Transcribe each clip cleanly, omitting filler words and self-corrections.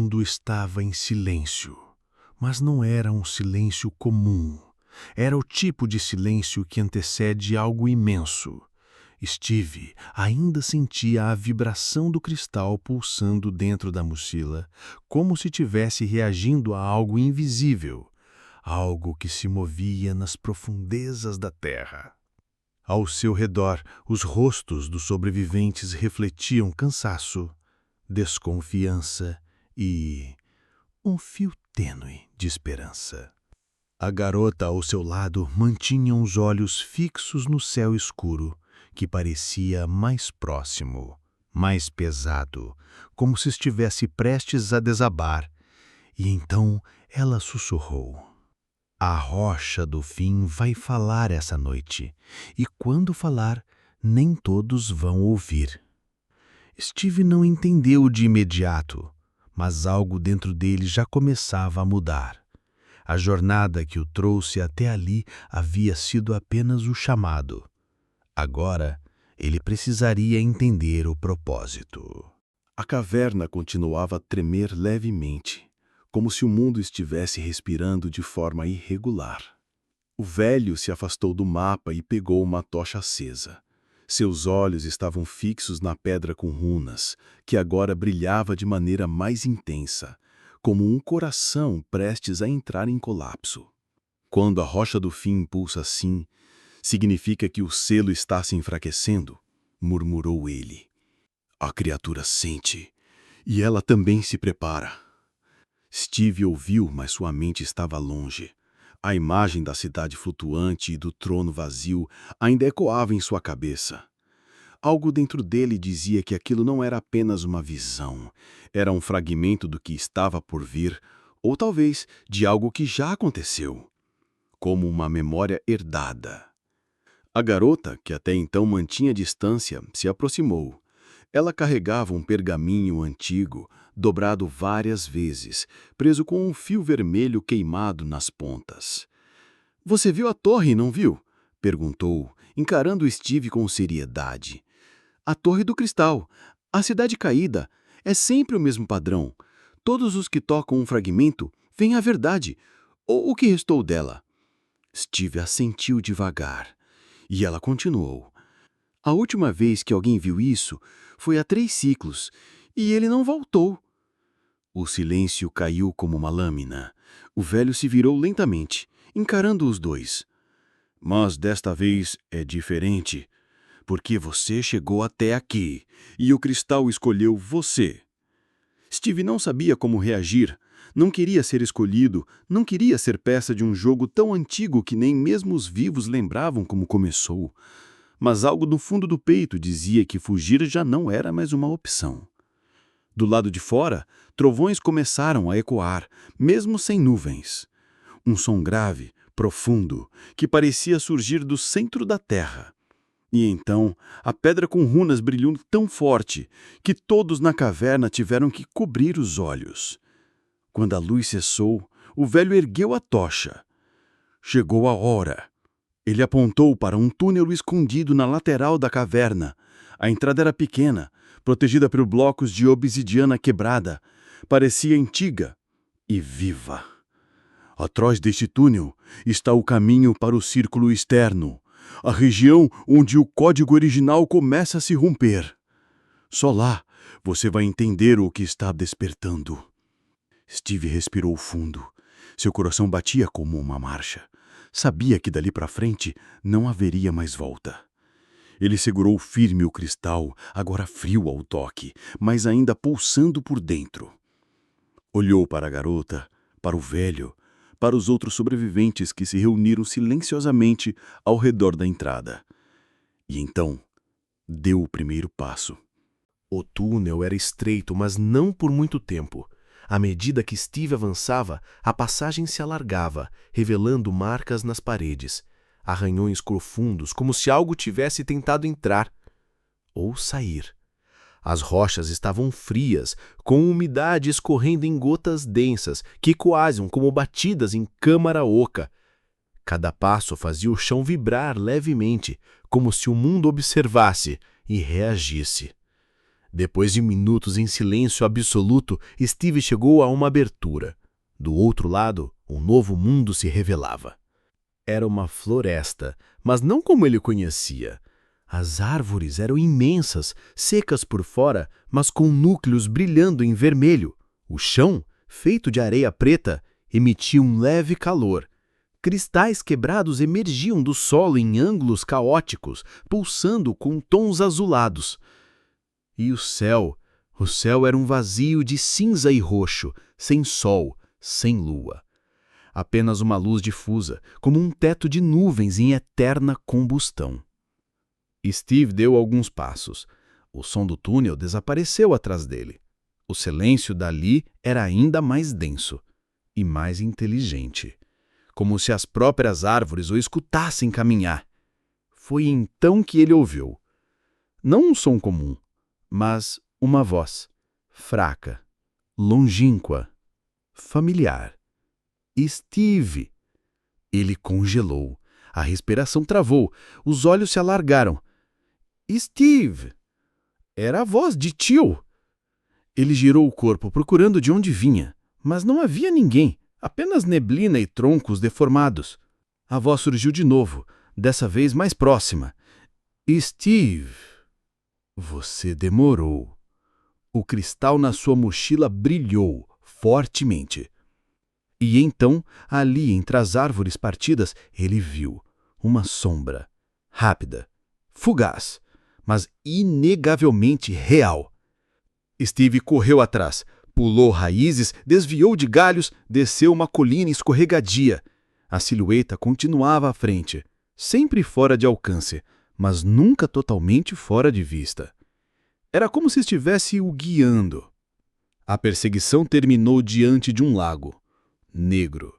mundo estava em silêncio, mas não era um silêncio comum. Era o tipo de silêncio que antecede algo imenso. Steve ainda sentia a vibração do cristal pulsando dentro da mochila, como se estivesse reagindo a algo invisível, algo que se movia nas profundezas da terra. Ao seu redor, os rostos dos sobreviventes refletiam cansaço, desconfiança e um fio tênue de esperança. A garota ao seu lado mantinha os olhos fixos no céu escuro, que parecia mais próximo, mais pesado, como se estivesse prestes a desabar. E então ela sussurrou: "A rocha do fim vai falar essa noite, e quando falar, nem todos vão ouvir." Steve não entendeu de imediato, mas algo dentro dele já começava a mudar. A jornada que o trouxe até ali havia sido apenas o chamado. Agora, ele precisaria entender o propósito. A caverna continuava a tremer levemente, como se o mundo estivesse respirando de forma irregular. O velho se afastou do mapa e pegou uma tocha acesa. Seus olhos estavam fixos na pedra com runas, que agora brilhava de maneira mais intensa, como um coração prestes a entrar em colapso. Quando a rocha do fim pulsa assim, significa que o selo está se enfraquecendo, murmurou ele. A criatura sente, e ela também se prepara. Steve ouviu, mas sua mente estava longe. A imagem da cidade flutuante e do trono vazio ainda ecoava em sua cabeça. Algo dentro dele dizia que aquilo não era apenas uma visão, era um fragmento do que estava por vir, ou talvez de algo que já aconteceu, como uma memória herdada. A garota, que até então mantinha distância, se aproximou. Ela carregava um pergaminho antigo, dobrado várias vezes, preso com um fio vermelho queimado nas pontas. "Você viu a torre, não viu?" perguntou, encarando Steve com seriedade. "A Torre do Cristal, a cidade caída, é sempre o mesmo padrão. Todos os que tocam um fragmento veem a verdade, ou o que restou dela." Steve assentiu devagar, e ela continuou. "A última vez que alguém viu isso foi há 3 ciclos, e ele não voltou." O silêncio caiu como uma lâmina. O velho se virou lentamente, encarando os dois. "Mas desta vez é diferente, porque você chegou até aqui, e o cristal escolheu você." Steve não sabia como reagir. Não queria ser escolhido, não queria ser peça de um jogo tão antigo que nem mesmo os vivos lembravam como começou. Mas algo no fundo do peito dizia que fugir já não era mais uma opção. Do lado de fora, trovões começaram a ecoar, mesmo sem nuvens. Um som grave, profundo, que parecia surgir do centro da terra. E então, a pedra com runas brilhou tão forte que todos na caverna tiveram que cobrir os olhos. Quando a luz cessou, o velho ergueu a tocha. Chegou a hora. Ele apontou para um túnel escondido na lateral da caverna. A entrada era pequena, protegida por blocos de obsidiana quebrada. Parecia antiga e viva. Atrás deste túnel está o caminho para o círculo externo, a região onde o código original começa a se romper. Só lá você vai entender o que está despertando." Steve respirou fundo. Seu coração batia como uma marcha. Sabia que dali para frente não haveria mais volta. Ele segurou firme o cristal, agora frio ao toque, mas ainda pulsando por dentro. Olhou para a garota, para o velho, para os outros sobreviventes que se reuniram silenciosamente ao redor da entrada. E então, deu o primeiro passo. O túnel era estreito, mas não por muito tempo. À medida que Steve avançava, a passagem se alargava, revelando marcas nas paredes, arranhões profundos, como se algo tivesse tentado entrar ou sair. As rochas estavam frias, com umidade escorrendo em gotas densas, que ecoavam como batidas em câmara oca. Cada passo fazia o chão vibrar levemente, como se o mundo observasse e reagisse. Depois de minutos em silêncio absoluto, Steve chegou a uma abertura. Do outro lado, um novo mundo se revelava. Era uma floresta, mas não como ele conhecia. As árvores eram imensas, secas por fora, mas com núcleos brilhando em vermelho. O chão, feito de areia preta, emitia um leve calor. Cristais quebrados emergiam do solo em ângulos caóticos, pulsando com tons azulados. E o céu era um vazio de cinza e roxo, sem sol, sem lua. Apenas uma luz difusa, como um teto de nuvens em eterna combustão. Steve deu alguns passos. O som do túnel desapareceu atrás dele. O silêncio dali era ainda mais denso e mais inteligente, como se as próprias árvores o escutassem caminhar. Foi então que ele ouviu. Não um som comum, mas uma voz, fraca, longínqua, familiar. Steve! Ele congelou. A respiração travou. Os olhos se alargaram. Steve! Era a voz de tio. Ele girou o corpo, procurando de onde vinha, mas não havia ninguém, apenas neblina e troncos deformados. A voz surgiu de novo, dessa vez mais próxima. Steve! Você demorou. O cristal na sua mochila brilhou fortemente. E então, ali entre as árvores partidas, ele viu uma sombra, rápida, fugaz, mas inegavelmente real. Steve correu atrás, pulou raízes, desviou de galhos, desceu uma colina escorregadia. A silhueta continuava à frente, sempre fora de alcance, mas nunca totalmente fora de vista. Era como se estivesse o guiando. A perseguição terminou diante de um lago. Negro,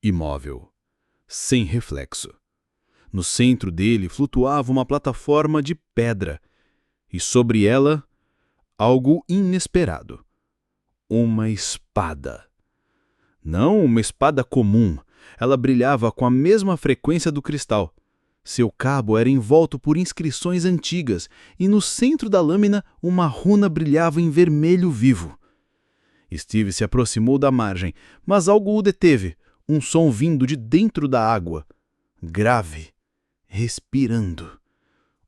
imóvel, sem reflexo. No centro dele flutuava uma plataforma de pedra, e sobre ela, algo inesperado. Uma espada. Não uma espada comum, ela brilhava com a mesma frequência do cristal. Seu cabo era envolto por inscrições antigas, e no centro da lâmina uma runa brilhava em vermelho vivo. Steve se aproximou da margem, mas algo o deteve, um som vindo de dentro da água. Grave, respirando.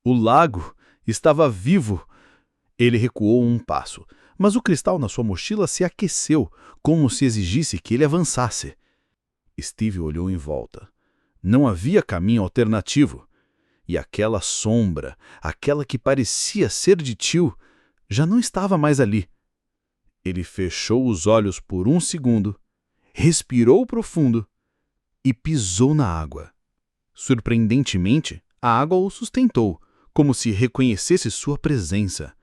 O lago estava vivo. Ele recuou um passo, mas o cristal na sua mochila se aqueceu, como se exigisse que ele avançasse. Steve olhou em volta. Não havia caminho alternativo. E aquela sombra, aquela que parecia ser de tio, já não estava mais ali. Ele fechou os olhos por um segundo, respirou profundo e pisou na água. Surpreendentemente, a água o sustentou, como se reconhecesse sua presença,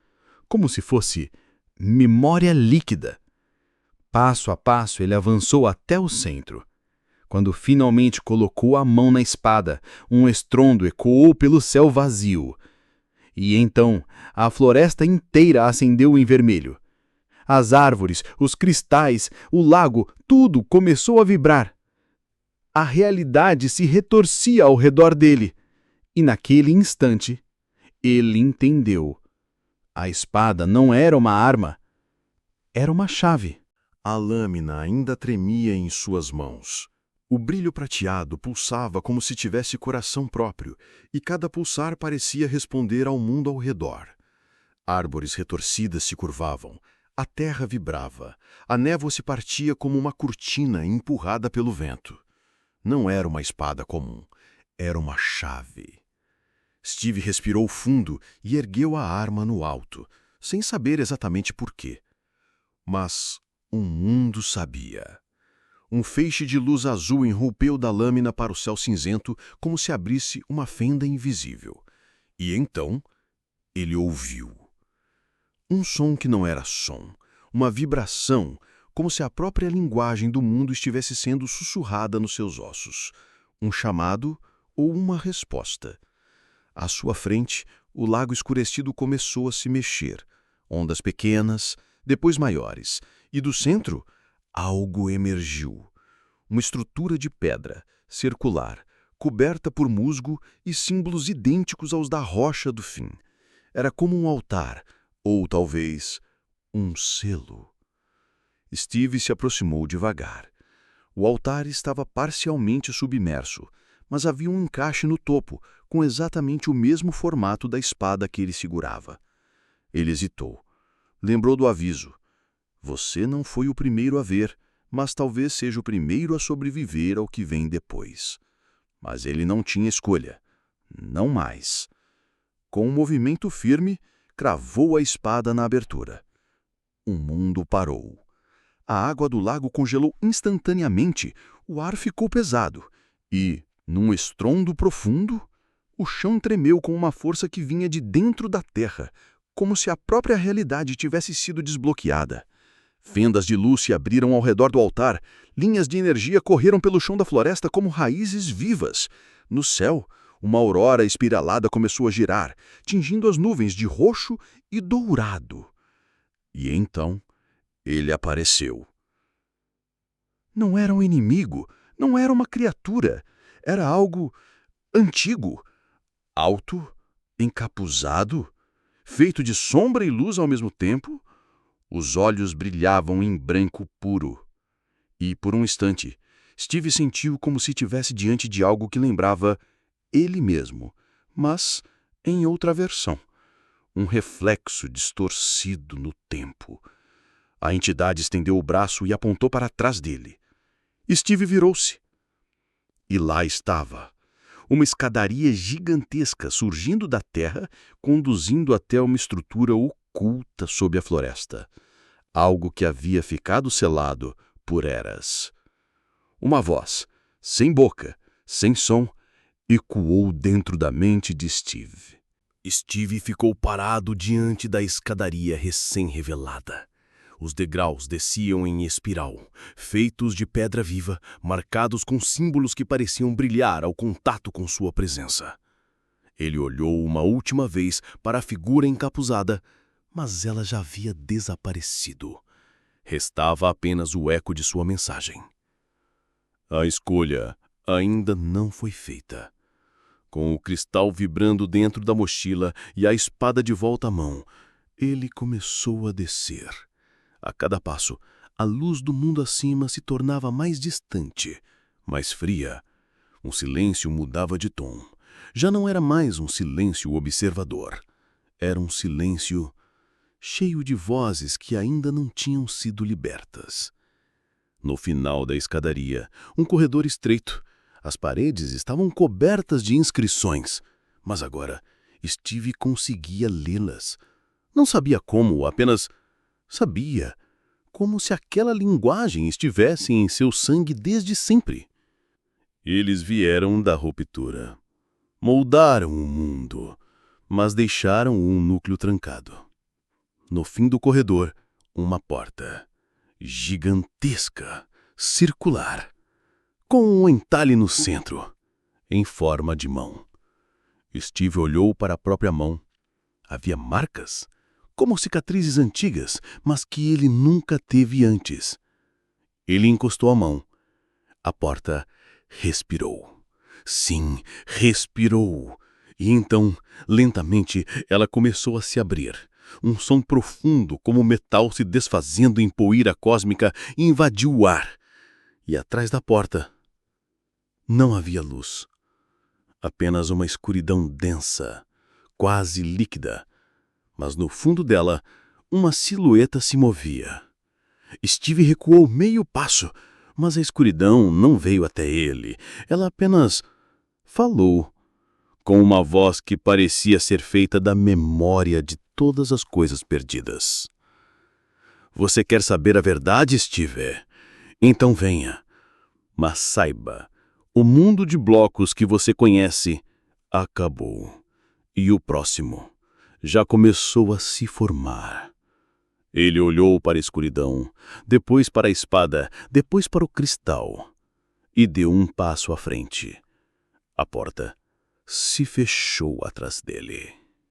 como se fosse memória líquida. Passo a passo, ele avançou até o centro. Quando finalmente colocou a mão na espada, um estrondo ecoou pelo céu vazio. E então, a floresta inteira acendeu em vermelho. As árvores, os cristais, o lago, tudo começou a vibrar. A realidade se retorcia ao redor dele. E naquele instante, ele entendeu. A espada não era uma arma, era uma chave. A lâmina ainda tremia em suas mãos. O brilho prateado pulsava como se tivesse coração próprio, e cada pulsar parecia responder ao mundo ao redor. Árvores retorcidas se curvavam, a terra vibrava, a névoa se partia como uma cortina empurrada pelo vento. Não era uma espada comum, era uma chave. Steve respirou fundo e ergueu a arma no alto, sem saber exatamente por quê. Mas o mundo sabia. Um feixe de luz azul irrompeu da lâmina para o céu cinzento, como se abrisse uma fenda invisível. E então ele ouviu. Um som que não era som, uma vibração, como se a própria linguagem do mundo estivesse sendo sussurrada nos seus ossos. Um chamado ou uma resposta. À sua frente, o lago escurecido começou a se mexer. Ondas pequenas, depois maiores, e do centro, algo emergiu. Uma estrutura de pedra, circular, coberta por musgo e símbolos idênticos aos da rocha do fim. Era como um altar, Ou talvez um selo. Steve se aproximou devagar. O altar estava parcialmente submerso, mas havia um encaixe no topo, com exatamente o mesmo formato da espada que ele segurava. Ele hesitou. Lembrou do aviso. Você não foi o primeiro a ver, mas talvez seja o primeiro a sobreviver ao que vem depois. Mas ele não tinha escolha. Não mais. Com um movimento firme, cravou a espada na abertura. O mundo parou. A água do lago congelou instantaneamente, o ar ficou pesado e, num estrondo profundo, o chão tremeu com uma força que vinha de dentro da terra, como se a própria realidade tivesse sido desbloqueada. Fendas de luz se abriram ao redor do altar, linhas de energia correram pelo chão da floresta como raízes vivas. No céu, uma aurora espiralada começou a girar, tingindo as nuvens de roxo e dourado. E então, ele apareceu. Não era um inimigo, não era uma criatura, era algo antigo, alto, encapuzado, feito de sombra e luz ao mesmo tempo. Os olhos brilhavam em branco puro. E, por um instante, Steve sentiu como se estivesse diante de algo que lembrava ele mesmo, mas em outra versão. Um reflexo distorcido no tempo. A entidade estendeu o braço e apontou para trás dele. Steve virou-se. E lá estava. Uma escadaria gigantesca surgindo da terra, conduzindo até uma estrutura oculta sob a floresta. Algo que havia ficado selado por eras. Uma voz, sem boca, sem som, ecoou dentro da mente de Steve. Steve ficou parado diante da escadaria recém-revelada. Os degraus desciam em espiral, feitos de pedra viva, marcados com símbolos que pareciam brilhar ao contato com sua presença. Ele olhou uma última vez para a figura encapuzada, mas ela já havia desaparecido. Restava apenas o eco de sua mensagem. A escolha ainda não foi feita. Com o cristal vibrando dentro da mochila e a espada de volta à mão, ele começou a descer. A cada passo, a luz do mundo acima se tornava mais distante, mais fria. Um silêncio mudava de tom. Já não era mais um silêncio observador. Era um silêncio cheio de vozes que ainda não tinham sido libertas. No final da escadaria, um corredor estreito. As paredes estavam cobertas de inscrições, mas agora Steve conseguia lê-las. Não sabia como, apenas sabia, como se aquela linguagem estivesse em seu sangue desde sempre. Eles vieram da ruptura. Moldaram o mundo, mas deixaram um núcleo trancado. No fim do corredor, uma porta. Gigantesca, circular, com um entalhe no centro, em forma de mão. Steve olhou para a própria mão. Havia marcas, como cicatrizes antigas, mas que ele nunca teve antes. Ele encostou a mão. A porta respirou. Sim, respirou. E então, lentamente, ela começou a se abrir. Um som profundo, como metal se desfazendo em poeira cósmica, invadiu o ar. E atrás da porta, não havia luz. Apenas uma escuridão densa, quase líquida. Mas no fundo dela, uma silhueta se movia. Steve recuou meio passo, mas a escuridão não veio até ele. Ela apenas falou, com uma voz que parecia ser feita da memória de todas as coisas perdidas. Você quer saber a verdade, Steve? Então venha. Mas saiba, o mundo de blocos que você conhece acabou. E o próximo já começou a se formar. Ele olhou para a escuridão, depois para a espada, depois para o cristal, e deu um passo à frente. A porta se fechou atrás dele.